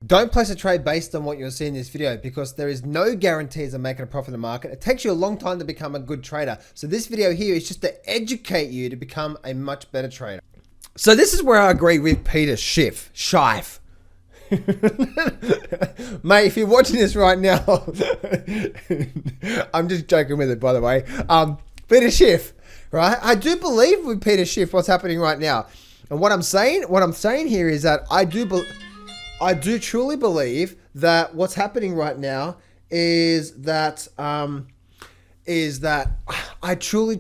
Don't place a trade based on what you're seeing in this video because there is no guarantees of making a profit in the market. It takes you a long time to become a good trader. So this video here is just to educate you to become a much better trader. So this is where I agree with Peter Schiff. Mate, if you're watching this right now, I'm just joking with it, by the way. Peter Schiff, right? I do believe with Peter Schiff what's happening right now. And what I'm saying here is that I do truly believe that what's happening right now is that I truly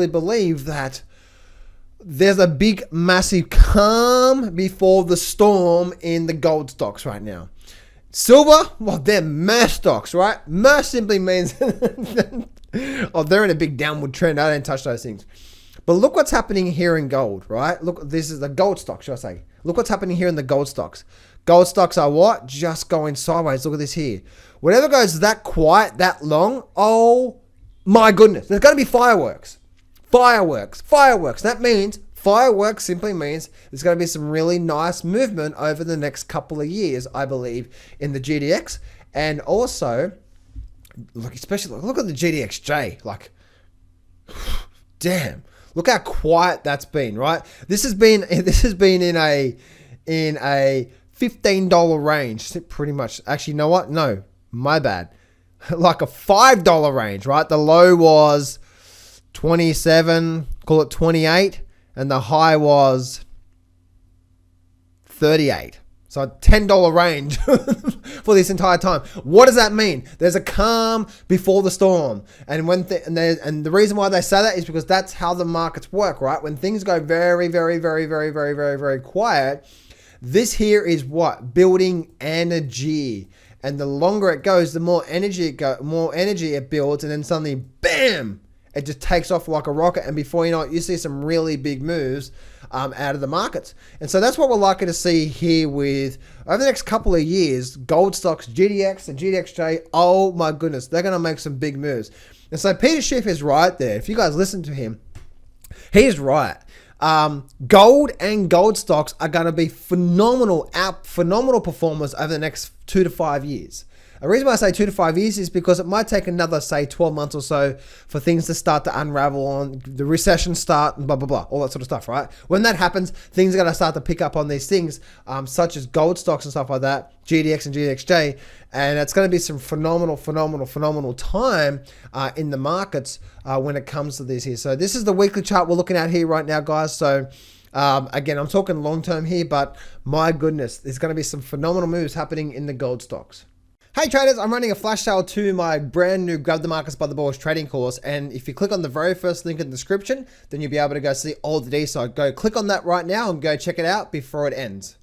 believe that there's a big, massive calm before the storm in the gold stocks right now. Silver, well, they're mer stocks, right? Mer simply means they're in a big downward trend. I don't touch those things. But look what's happening here in gold, right? Look, this is the gold stock, should I say. Look what's happening here in the gold stocks. Gold stocks are what? Just going sideways. Look at this here. Whatever goes that quiet, that long, oh my goodness. There's going to be fireworks. Fireworks. That means, fireworks simply means there's going to be some really nice movement over the next couple of years, I believe, in the GDX. And also, look, especially, look at the GDXJ. Like, damn. Look how quiet that's been, right? This has been in a $15 range, pretty much. Actually, you know what? No, my bad. Like a $5 range, right? The low was 27, call it 28, and the high was 38. So a $10 range for this entire time. What does that mean? There's a calm before the storm. And and the reason why they say that is because that's how the markets work, right? When things go very quiet, this here is what? Building energy. And the longer it goes, the more energy it builds, and then suddenly, bam! It just takes off like a rocket, and before you know it, you see some really big moves out of the markets. And so that's what we're likely to see here with, over the next couple of years, gold stocks, GDX and GDXJ, oh my goodness, they're going to make some big moves. And so Peter Schiff is right there. If you guys listen to him, he's right. Gold and gold stocks are going to be phenomenal performers over the next 2 to 5 years. The reason why I say 2 to 5 years is because it might take another, say, 12 months or so for things to start to unravel, on the recession start, and blah, blah, blah, all that sort of stuff, right? When that happens, things are going to start to pick up on these things, such as gold stocks and stuff like that, GDX and GDXJ, and it's going to be some phenomenal time in the markets when it comes to this here. So this is the weekly chart we're looking at here right now, guys. So again, I'm talking long term here, but my goodness, there's going to be some phenomenal moves happening in the gold stocks. Hey traders, I'm running a flash sale to my brand new Grab the Markets by the Balls trading course. And if you click on the very first link in the description, then you'll be able to go see all the details. So go click on that right now and go check it out before it ends.